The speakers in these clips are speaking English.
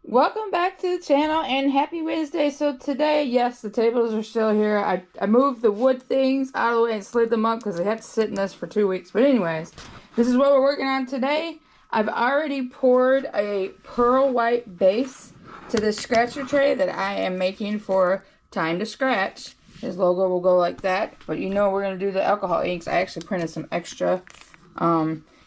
Welcome back to the channel and happy Wednesday. So today, yes, the tables are still here. I moved the wood things out of the way and slid them up because they had to sit in this for 2 weeks. But anyways, this is what we're working on today. I've already poured a pearl white base to this scratcher tray that I am making for Time to Scratch. His logo will go like that. But you know we're going to do the alcohol inks. I actually printed some extra.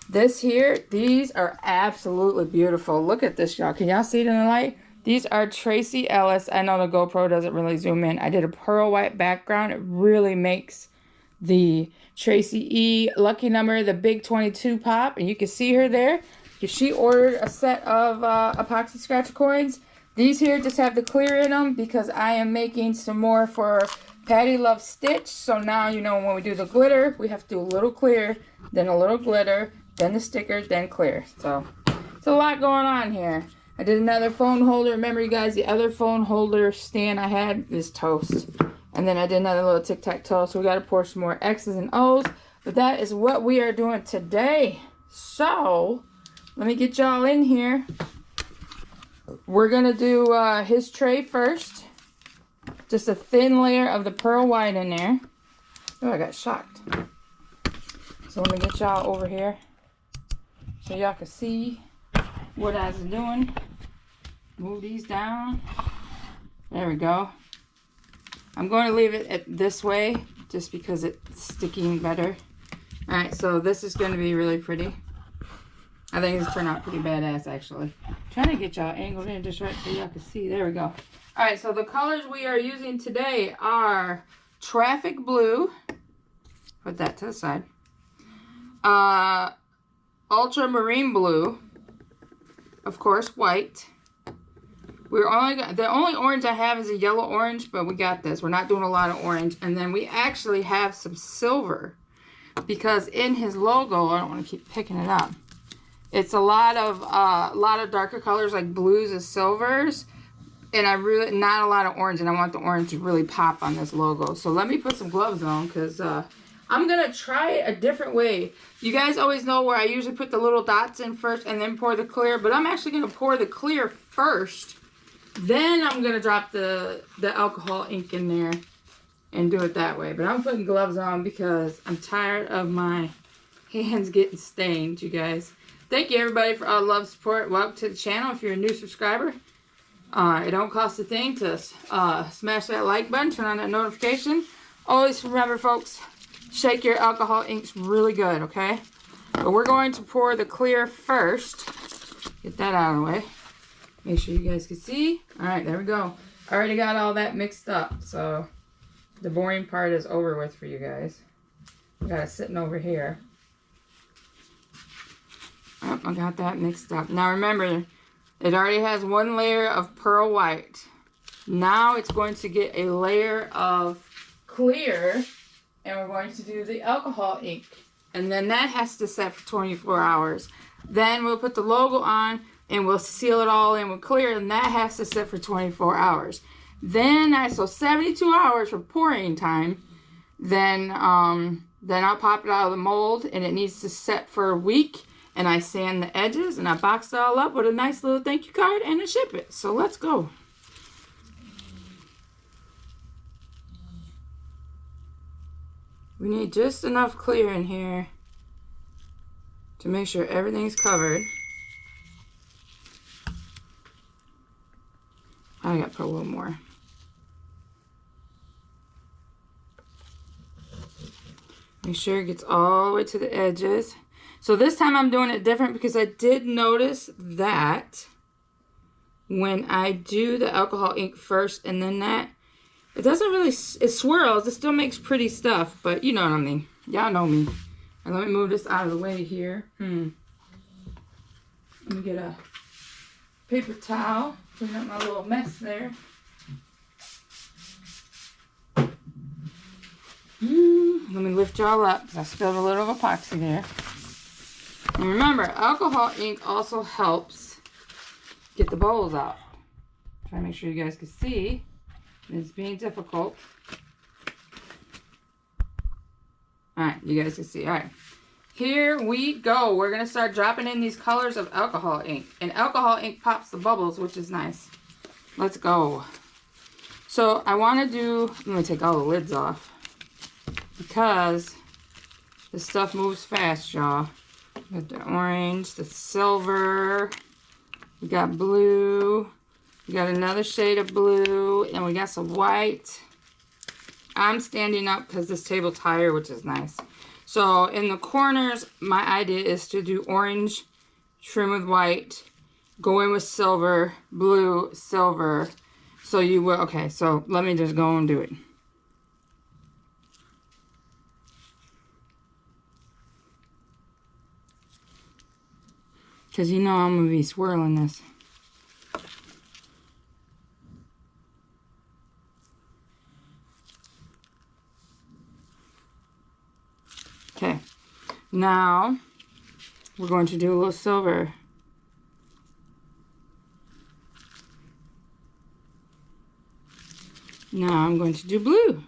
This here, these are absolutely beautiful. Look at this, y'all. Can y'all see it in the light? These are Tracy Ellis. I know the GoPro doesn't really zoom in. I did a pearl white background. It really makes the Tracy E lucky number, the big 22 pop. And you can see her there. She ordered a set of epoxy scratcher coins. These here just have the clear in them because I am making some more for Patty Loves Stitch. So now, you know, when we do the glitter, we have to do a little clear, then a little glitter, then the stickers, then clear. So it's a lot going on here. I did another phone holder. Remember, you guys, the other phone holder stand I had is toast. And then I did another little tic-tac-toe. So we got to pour some more X's and O's. But that is what we are doing today. So let me get y'all in here. We're going to do his tray first. Just a thin layer of the pearl white in there. Oh, I got shocked. So let me get y'all over here so y'all can see what I was doing. Move these down. There we go. I'm going to leave it this way just because it's sticking better. Alright, so this is going to be really pretty. I think it's turned out pretty badass, actually. I'm trying to get y'all angled in just right so y'all can see. There we go. Alright, so the colors we are using today are Traffic Blue. Put that to the side. Ultramarine Blue. Of course, white. The only orange I have is a yellow orange, but we got this. We're not doing a lot of orange. And then we actually have some silver because in his logo, I don't want to keep picking it up. It's a lot of darker colors like blues and silvers, and not a lot of orange. And I want the orange to really pop on this logo. So let me put some gloves on because I'm gonna try it a different way. You guys always know where I usually put the little dots in first and then pour the clear, but I'm actually gonna pour the clear first. Then I'm gonna drop the alcohol ink in there and do it that way. But I'm putting gloves on because I'm tired of my hands getting stained, you guys. Thank you everybody for all the love, support. Welcome to the channel if you're a new subscriber. It don't cost a thing to smash that like button, turn on that notification. Always remember, folks, shake your alcohol inks really good, okay? But we're going to pour the clear first. Get that out of the way. Make sure you guys can see. Alright, there we go. I already got all that mixed up, so the boring part is over with for you guys. I got it sitting over here. Oh, I got that mixed up. Now remember, it already has one layer of pearl white. Now it's going to get a layer of clear, and we're going to do the alcohol ink. And then that has to set for 24 hours. Then we'll put the logo on, and we'll seal it all in with clear, and that has to set for 24 hours. Then, so 72 hours for pouring time. Then I'll pop it out of the mold, and it needs to set for a week. And I sand the edges, and I box it all up with a nice little thank you card, and I ship it. So let's go. We need just enough clear in here to make sure everything's covered. I gotta put a little more. Make sure it gets all the way to the edges. So this time I'm doing it different because I did notice that when I do the alcohol ink first and then that, it doesn't really, it swirls. It still makes pretty stuff, but you know what I mean. Y'all know me. And let me move this out of the way here. Let me get a paper towel. Clean up my little mess there. Let me lift y'all up because I spilled a little epoxy there. And remember, alcohol ink also helps get the bowls out. Try to make sure you guys can see. It's being difficult. Alright, you guys can see. Alright. here we go. We're going to start dropping in these colors of alcohol ink. And alcohol ink pops the bubbles, which is nice. Let's go. So I want to do, I'm going to take all the lids off because this stuff moves fast, y'all. Got the orange, the silver, we got blue, we got another shade of blue, and we got some white. I'm standing up because this table's higher, which is nice. So in the corners, my idea is to do orange, trim with white, go in with silver, blue, silver. So you will, okay, so let me just go and do it. Because you know I'm going to be swirling this. Okay, now we're going to do a little silver. Now I'm going to do blue.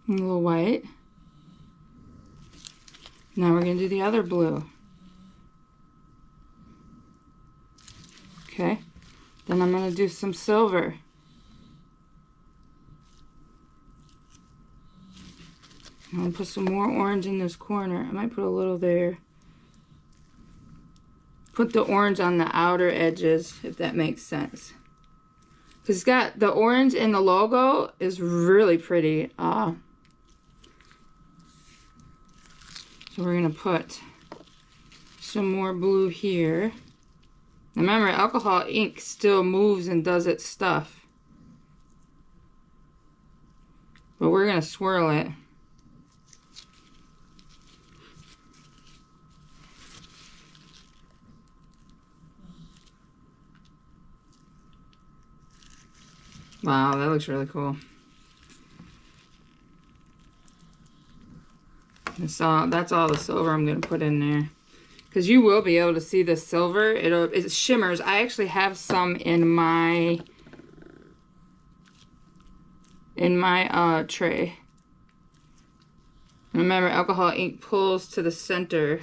A little white. Now we're going to do the other blue. Okay, then I'm going to do some silver. I'm going to put some more orange in this corner. I might put a little there. Put the orange on the outer edges, if that makes sense. Because it's got the orange in the logo is really pretty. So we're going to put some more blue here. Remember, alcohol ink still moves and does its stuff. But we're going to swirl it. Wow, that looks really cool. So that's all the silver I'm going to put in there. Because you will be able to see the silver. It shimmers. I actually have some in my tray. Remember, alcohol ink pulls to the center.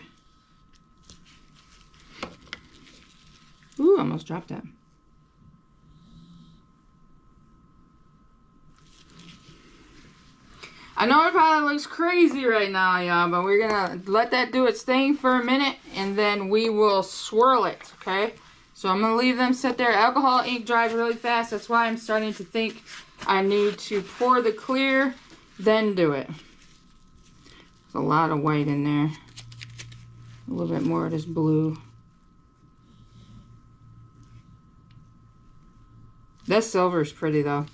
Ooh, almost dropped that. I know it probably looks crazy right now, y'all, but we're gonna let that do its thing for a minute, and then we will swirl it, okay? So I'm gonna leave them sit there. Alcohol ink dries really fast. That's why I'm starting to think I need to pour the clear, then do it. There's a lot of white in there. A little bit more of this blue. That silver is pretty, though.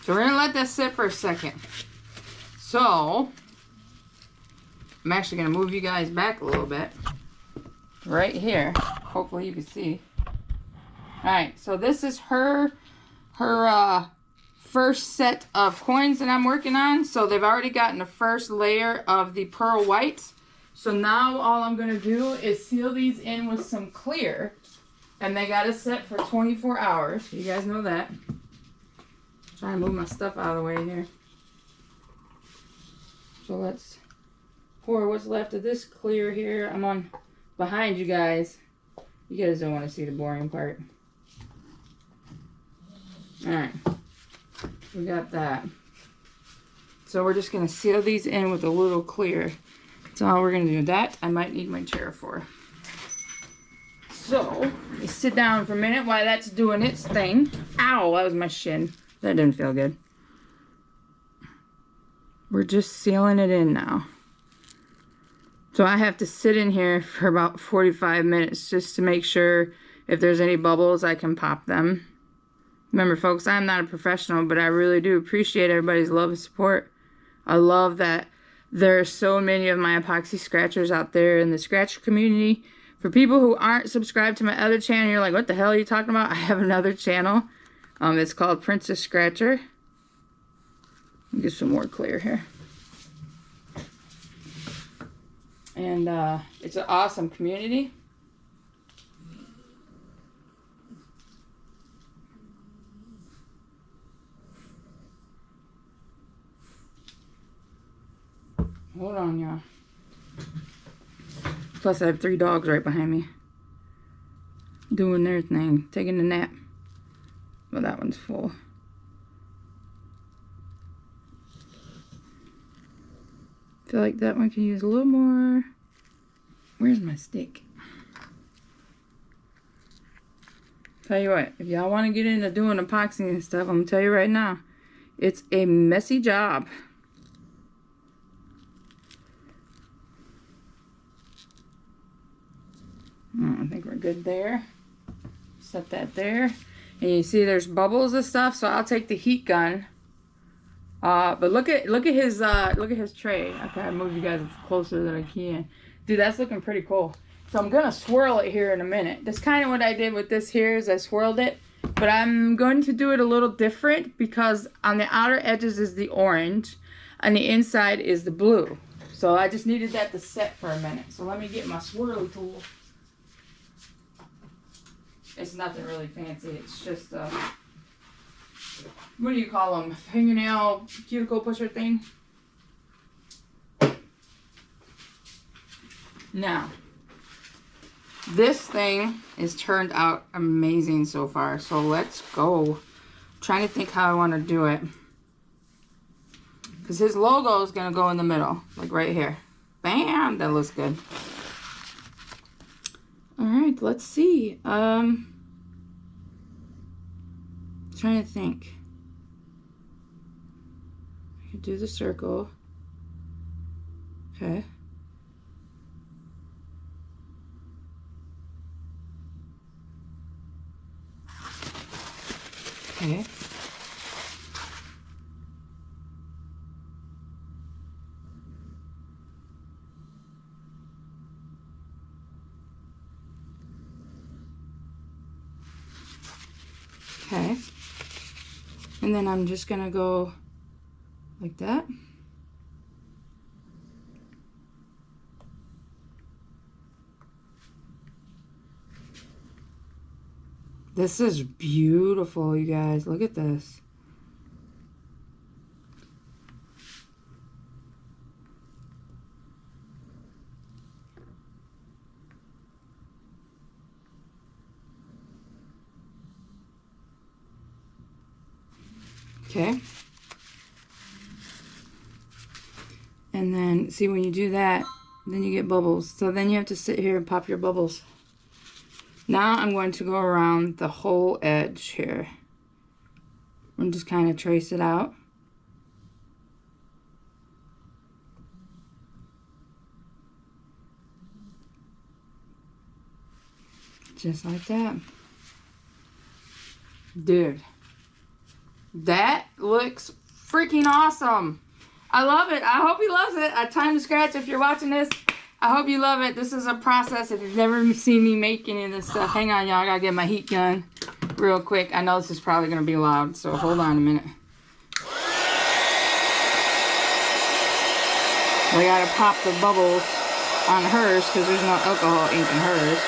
So we're going to let that sit for a second. So, I'm actually going to move you guys back a little bit. Right here. Hopefully you can see. Alright, so this is her first set of coins that I'm working on. So they've already gotten the first layer of the pearl whites. So now all I'm going to do is seal these in with some clear. And they got to set for 24 hours. You guys know that. Trying to move my stuff out of the way here. So let's pour what's left of this clear here. I'm on behind you guys. You guys don't want to see the boring part. Alright. We got that. So we're just going to seal these in with a little clear. That's all we're going to do. That I might need my chair for. So, let me sit down for a minute while that's doing its thing. Ow, that was my shin. That didn't feel good. We're just sealing it in now. So I have to sit in here for about 45 minutes just to make sure if there's any bubbles I can pop them. Remember folks, I'm not a professional, but I really do appreciate everybody's love and support. I love that there are so many of my epoxy scratchers out there in the scratcher community. For people who aren't subscribed to my other channel, you're like, what the hell are you talking about? I have another channel. It's called PrincessScratcher. Get some more clear here. And it's an awesome community. Hold on, y'all. Plus, I have 3 dogs right behind me. Doing their thing. Taking a nap. Well, that one's full. Feel like that one can use a little more. Where's my stick? Tell you what, if y'all want to get into doing epoxy and stuff, I'm gonna tell you right now, it's a messy job. I think we're good there. Set that there. And you see there's bubbles and stuff, so I'll take the heat gun. But look at his tray. Okay, I move you guys closer than I can. Dude, that's looking pretty cool. So I'm gonna swirl it here in a minute. That's kind of what I did with this here, is I swirled it. But I'm going to do it a little different because on the outer edges is the orange, and the inside is the blue. So I just needed that to set for a minute. So let me get my swirly tool. It's nothing really fancy. It's just what do you call them? Fingernail cuticle pusher thing. Now, this thing is turned out amazing so far. So let's go. I'm trying to think how I want to do it. Because his logo is going to go in the middle. Like right here. Bam! That looks good. Alright, let's see. Trying to think. I could do the circle. Okay. Okay. Okay. And then I'm just gonna go like that. This is beautiful, you guys. Look at this. Okay. And then, see, when you do that, then you get bubbles. So then you have to sit here and pop your bubbles. Now I'm going to go around the whole edge here and just kind of trace it out. Just like that. Dude, that looks freaking awesome. I love it. I hope he loves it. Time to scratch if you're watching this. I hope you love it. This is a process. If you've never seen me make any of this stuff, hang on, y'all. I gotta get my heat gun real quick. I know this is probably gonna be loud, so hold on a minute. We gotta pop the bubbles on hers because there's no alcohol ink in hers.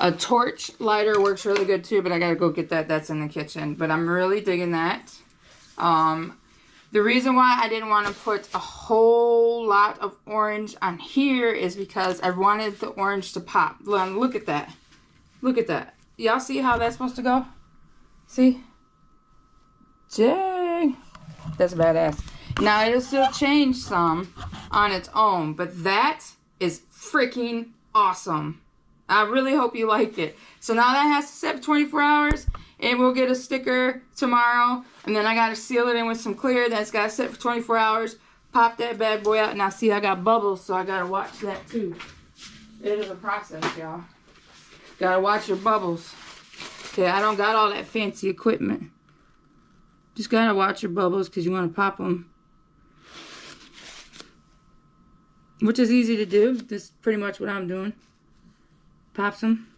A torch lighter works really good too, but I gotta go get that. That's in the kitchen. But I'm really digging that. The reason why I didn't want to put a whole lot of orange on here is because I wanted the orange to pop. Look at that. Look at that. Y'all see how that's supposed to go? See? Dang. That's badass. Now, it'll still change some on its own, but that is freaking awesome. I really hope you like it. So now that has to set for 24 hours, and we'll get a sticker tomorrow, and then I got to seal it in with some clear. That's got to set for 24 hours. Pop that bad boy out. Now, see, I got bubbles, so I got to watch that too. It is a process, y'all. Got to watch your bubbles. Okay, I don't got all that fancy equipment. Just got to watch your bubbles because you want to pop them. Which is easy to do. This is pretty much what I'm doing. Pops them.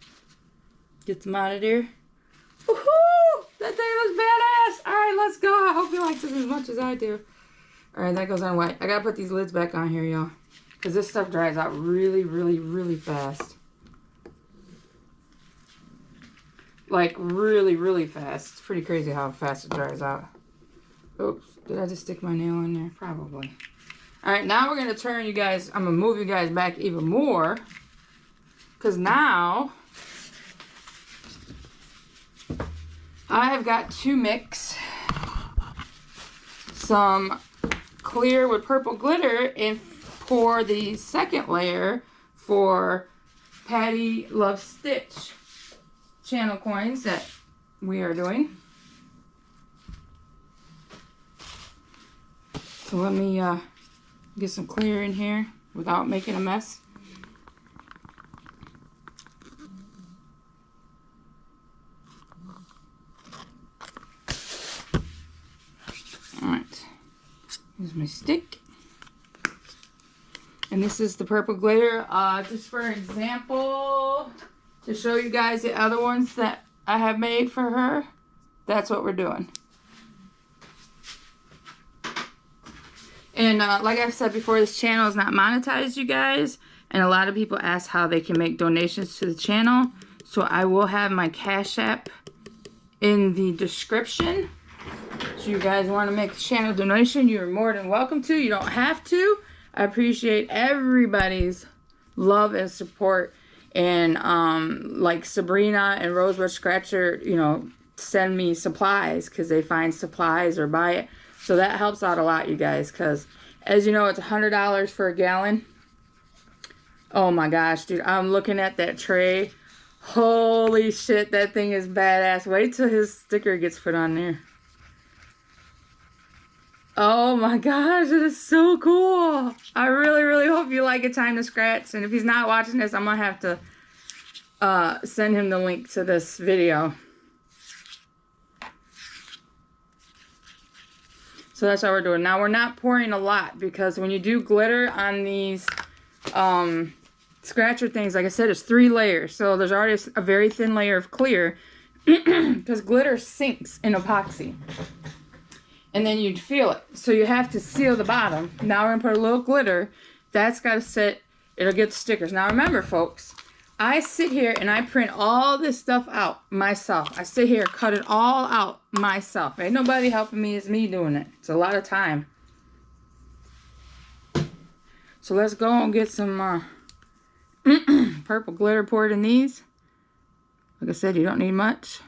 Gets them out of there. Woohoo! That thing looks badass. All right, let's go. I hope you like this as much as I do. All right, that goes on white. I gotta put these lids back on here, y'all, because this stuff dries out really, really, really fast. Like really, really fast. It's pretty crazy how fast it dries out. Oops, did I just stick my nail in there? Probably. All right, now we're gonna turn you guys. I'm gonna move you guys back even more, because now I have got to mix some clear with purple glitter and pour the second layer for Patty Loves Stitch channel coins that we are doing. So let me get some clear in here without making a mess. Alright, here's my stick. And this is the purple glitter. Just for example, to show you guys the other ones that I have made for her, that's what we're doing. And like I've said before, this channel is not monetized, you guys. And a lot of people ask how they can make donations to the channel. So I will have my Cash App in the description. So you guys want to make a channel donation, you're more than welcome to. You don't have to. I appreciate everybody's love and support. And like Sabrina and Rosebud Scratcher, you know, send me supplies because they find supplies or buy it. So that helps out a lot, you guys, because as you know, it's $100 for a gallon. Oh my gosh, dude, I'm looking at that tray. Holy shit, that thing is badass. Wait till his sticker gets put on there. Oh my gosh, it is so cool. I really, really hope you like A Time to Scratch. And if he's not watching this, I'm going to have to send him the link to this video. So that's how we're doing. Now, we're not pouring a lot because when you do glitter on these scratcher things, like I said, it's 3 layers. So there's already a very thin layer of clear because glitter sinks in epoxy. And then you'd feel it. So you have to seal the bottom. Now we're going to put a little glitter. That's got to sit. It'll get the stickers. Now remember, folks, I sit here and I print all this stuff out myself. I sit here, cut it all out myself. Ain't nobody helping me. It's me doing it. It's a lot of time. So let's go and get some purple glitter poured in these. Like I said, you don't need much.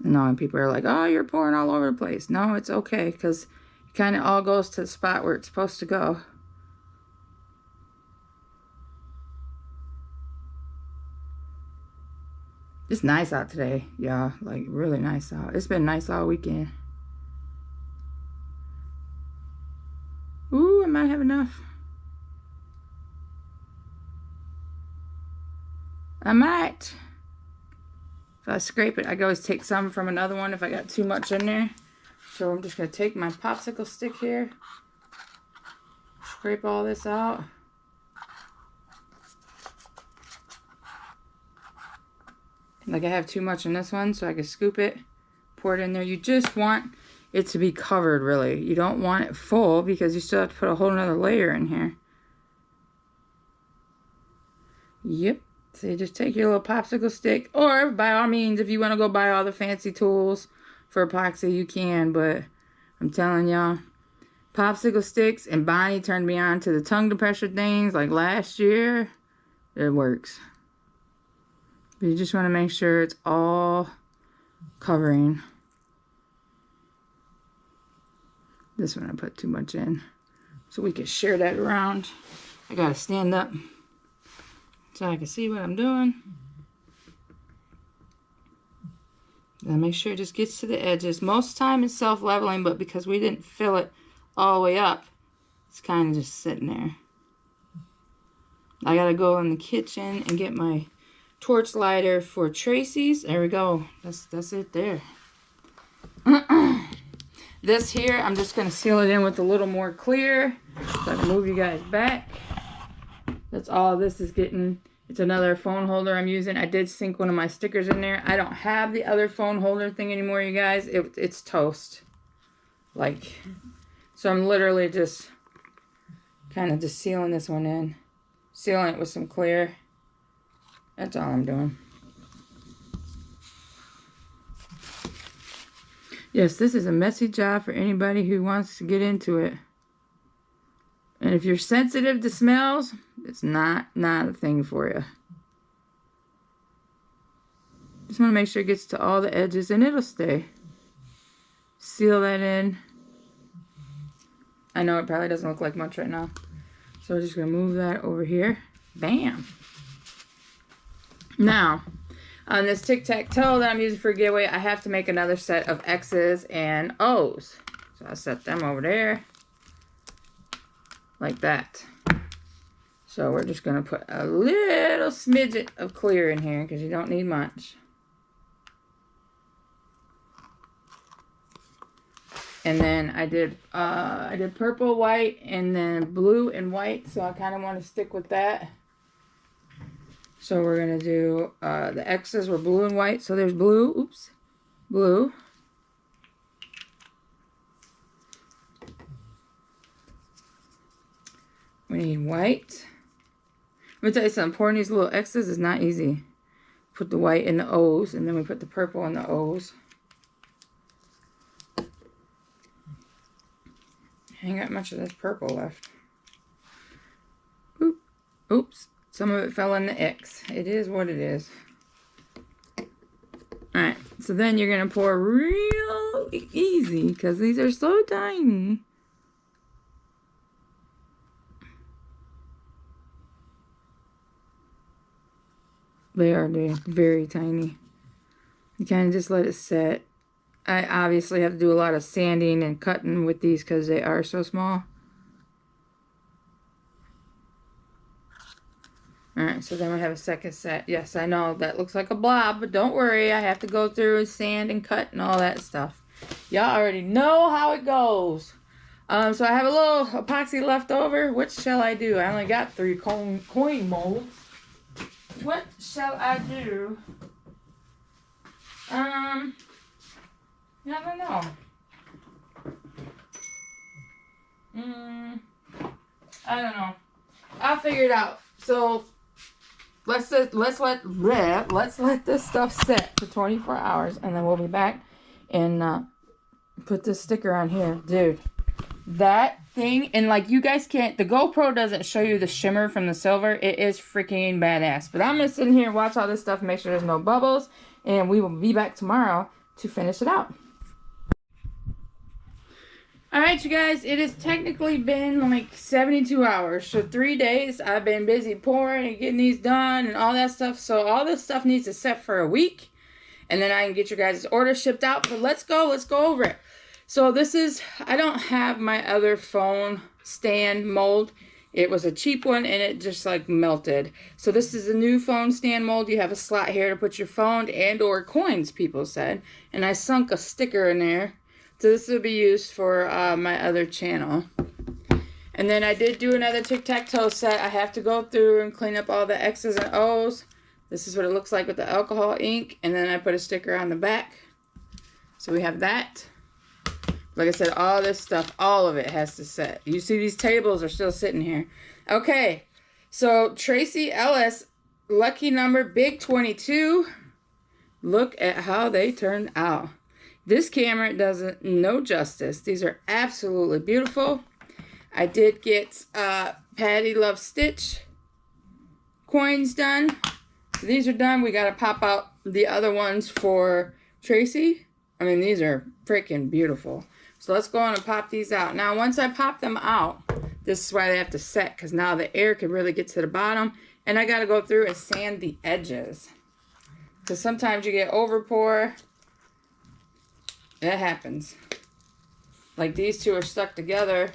No, and people are like, oh, you're pouring all over the place. No, it's okay, because it kind of all goes to the spot where it's supposed to go. It's nice out today, y'all. Like, really nice out. It's been nice all weekend. Ooh, I might have enough. I might. If I scrape it, I can always take some from another one if I got too much in there. So I'm just going to take my popsicle stick here. Scrape all this out. Like I have too much in this one, so I can scoop it, pour it in there. You just want it to be covered, really. You don't want it full because you still have to put a whole nother layer in here. Yep. So you just take your little popsicle stick, or by all means, if you want to go buy all the fancy tools for epoxy, you can. But I'm telling y'all, popsicle sticks, and Bonnie turned me on to the tongue depressor things like last year. It works. But you just want to make sure it's all covering. This one I put too much in, so we can share that around. I gotta stand up so I can see what I'm doing. And make sure it just gets to the edges. Most of the time it's self-leveling, but because we didn't fill it all the way up, it's kind of just sitting there. I gotta go in the kitchen and get my torch lighter for Tracy's. There we go. That's it there. This here, I'm just gonna seal it in with a little more clear so I can move you guys back. That's all this is getting. It's another phone holder I'm using. I did sink one of my stickers in there. I don't have the other phone holder thing anymore, you guys. It's toast. Like, so I'm literally just kind of just sealing this one in. Sealing it with some clear. That's all I'm doing. Yes, this is a messy job for anybody who wants to get into it. And if you're sensitive to smells, it's not a thing for you. Just want to make sure it gets to all the edges and it'll stay. Seal that in. I know it probably doesn't look like much right now. So we're just going to move that over here. Bam! Now, on this tic-tac-toe that I'm using for a giveaway, I have to make another set of X's and O's. So I set them over there. Like that. So we're just going to put a little smidget of clear in here because you don't need much. And then I did purple, white, and then blue and white. So I kind of want to stick with that. So we're going to do, the X's were blue and white. So there's blue, oops, blue. We need white. Let me tell you something, pouring these little X's is not easy. Put the white in the O's, and then we put the purple in the O's. I ain't got much of this purple left. Oop. Oops. Some of it fell in the X. It is what it is. Alright, so then you're going to pour real easy because these are so tiny. They are very tiny. You kind of just let it set. I obviously have to do a lot of sanding and cutting with these because they are so small. Alright, so then we have a second set. Yes, I know that looks like a blob, but don't worry. I have to go through and sand and cut and all that stuff. Y'all already know how it goes. So I have a little epoxy left over. What shall I do? I only got 3 coin molds. What shall I do? I don't know. I don't know. I'll figure it out. So let's let this stuff set for 24 hours, and then we'll be back and put this sticker on here, dude. That thing, and like you guys can't, the GoPro doesn't show you the shimmer from the silver. It is freaking badass. But I'm gonna sit in here and watch all this stuff and make sure there's no bubbles, and we will be back tomorrow to finish it out. Alright, you guys, it has technically been like 72 hours. So 3 days I've been busy pouring and getting these done and all that stuff. So all this stuff needs to set for a week. And then I can get your guys' order shipped out. But let's go over it. So this is, I don't have my other phone stand mold. It was a cheap one and it just like melted. So this is a new phone stand mold. You have a slot here to put your phone and or coins, people said. And I sunk a sticker in there. So this will be used for my other channel. And then I did do another tic-tac-toe set. I have to go through and clean up all the X's and O's. This is what it looks like with the alcohol ink. And then I put a sticker on the back. So we have that. Like I said, all this stuff, all of it has to set. You see these tables are still sitting here. Okay, so Tracy Ellis, lucky number big 22. Look at how they turned out. This camera doesn't no justice. These are absolutely beautiful. I did get Patty Love Stitch coins done. So these are done. We got to pop out the other ones for Tracy. I mean, these are freaking beautiful. So let's go on and pop these out. Now, once I pop them out, this is why they have to set, because now the air can really get to the bottom. And I got to go through and sand the edges. Because sometimes you get over pour. That happens. Like these two are stuck together.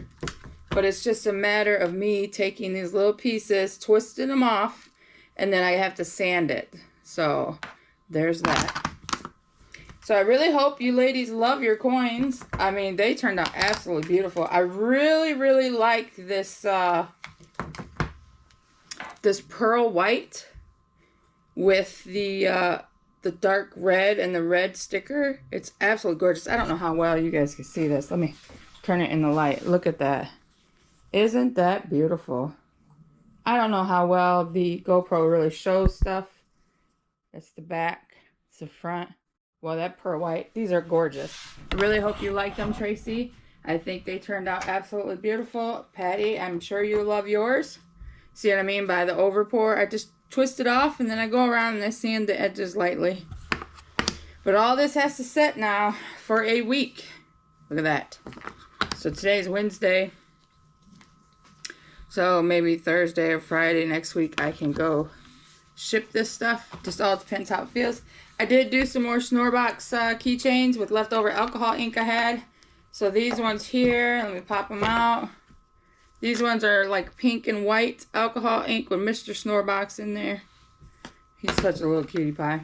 But it's just a matter of me taking these little pieces, twisting them off, and then I have to sand it. So, there's that. So I really hope you ladies love your coins. I mean, they turned out absolutely beautiful. I really, really like this this pearl white with the dark red and the red sticker. It's absolutely gorgeous. I don't know how well you guys can see this. Let me turn it in the light. Look at that. Isn't that beautiful? I don't know how well the GoPro really shows stuff. That's the back. It's the front. Well, that pearl white. These are gorgeous. I really hope you like them, Tracy. I think they turned out absolutely beautiful. Patty, I'm sure you love yours. See what I mean by the over pour? I just twist it off and then I go around and I sand the edges lightly. But all this has to set now for a week. Look at that. So today's Wednesday. So maybe Thursday or Friday next week I can go ship this stuff. Just all depends how it feels. I did do some more Snorbox keychains with leftover alcohol ink I had. So these ones here, let me pop them out. These ones are like pink and white alcohol ink with Mr. Snorbox in there. He's such a little cutie pie.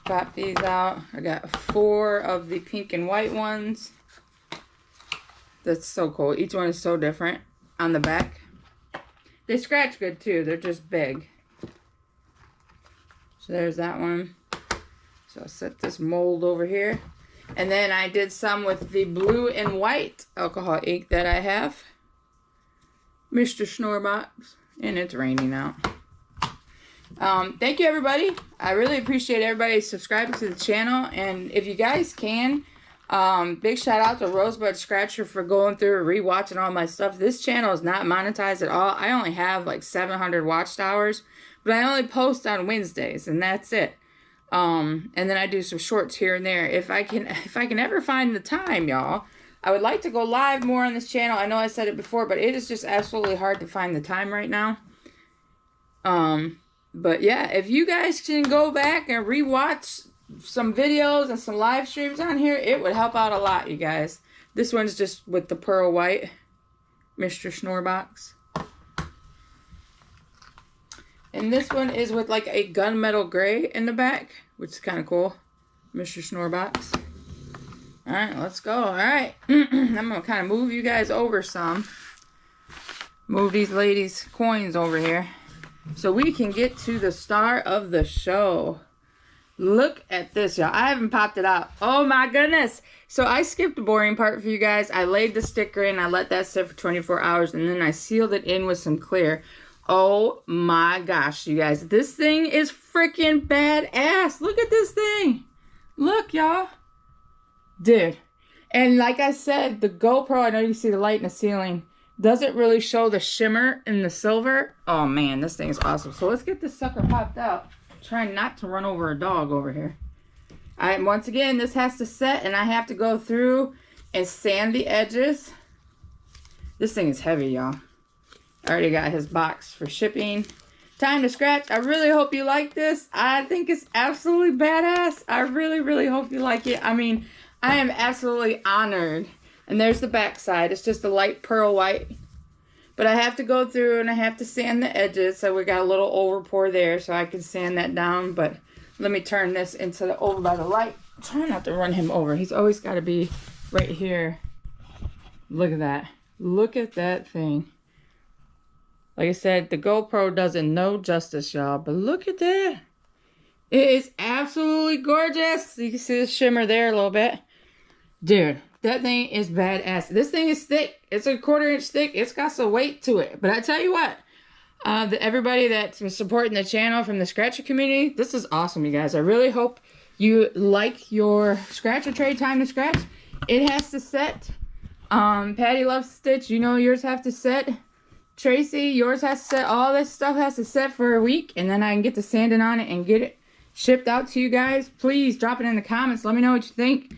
Pop these out. I got 4 of the pink and white ones. That's so cool. Each one is so different on the back. They scratch good too. They're just big. So there's that one. So I'll set this mold over here. And then I did some with the blue and white alcohol ink that I have. Mr. Snorbox. And it's raining out. Thank you, everybody. I really appreciate everybody subscribing to the channel. And if you guys can, big shout out to Rosebud Scratcher for going through and rewatching all my stuff. This channel is not monetized at all. I only have like 700 watched hours. But I only post on Wednesdays. And that's it. And then I do some shorts here and there. If I can ever find the time, y'all, I would like to go live more on this channel. I know I said it before, but it is just absolutely hard to find the time right now. But yeah, if you guys can go back and rewatch some videos and some live streams on here, it would help out a lot, you guys. This one's just with the pearl white, Mr. Snorbox. And this one is with like a gunmetal gray in the back, which is kind of cool. Mr. Snorbox. Alright, let's go. Alright. I'm going to kind of move you guys over some. Move these ladies' coins over here. So we can get to the star of the show. Look at this, y'all. I haven't popped it out. Oh my goodness. So I skipped the boring part for you guys. I laid the sticker in. I let that sit for 24 hours. And then I sealed it in with some clear. Oh my gosh, you guys. This thing is freaking badass. Look at this thing. Look, y'all. Dude. And like I said, the GoPro, I know you see the light in the ceiling, doesn't really show the shimmer in the silver. Oh man, this thing is awesome. So let's get this sucker popped out. Trying not to run over a dog over here. Once again, this has to set and I have to go through and sand the edges. This thing is heavy, y'all. I already got his box for shipping. Time to scratch. I really hope you like this. I think it's absolutely badass. I really, really hope you like it. I mean, I am absolutely honored. And there's the back side. It's just a light pearl white. But I have to go through and I have to sand the edges. So we got a little over pour there so I can sand that down. But let me turn this into the over by the light. Try not to run him over. He's always got to be right here. Look at that. Look at that thing. Like I said, the GoPro does it no justice, y'all. But look at that. It is absolutely gorgeous. You can see the shimmer there a little bit. Dude, that thing is badass. This thing is thick. It's a 1/4 inch thick. It's got some weight to it. But I tell you what, everybody that's supporting the channel from the Scratcher community, this is awesome, you guys. I really hope you like your Scratcher tray time to scratch. It has to set. Patty loves to stitch. You know yours have to set. Tracy, yours has to set. All this stuff has to set for a week. And then I can get to sanding on it and get it shipped out to you guys. Please drop it in the comments. Let me know what you think.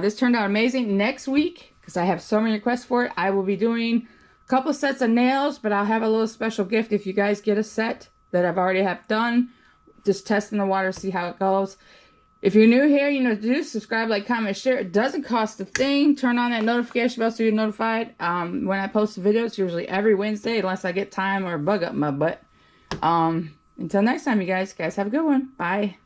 This turned out amazing. Next week, because I have so many requests for it, I will be doing a couple sets of nails. But I'll have a little special gift if you guys get a set that I've already have done. Just testing the water, see how it goes. If you're new here, you know what to do. Subscribe, like, comment, share. It doesn't cost a thing. Turn on that notification bell so you're notified when I post the videos. Usually every Wednesday, unless I get time or a bug up my butt. Until next time, you guys. Guys, have a good one. Bye.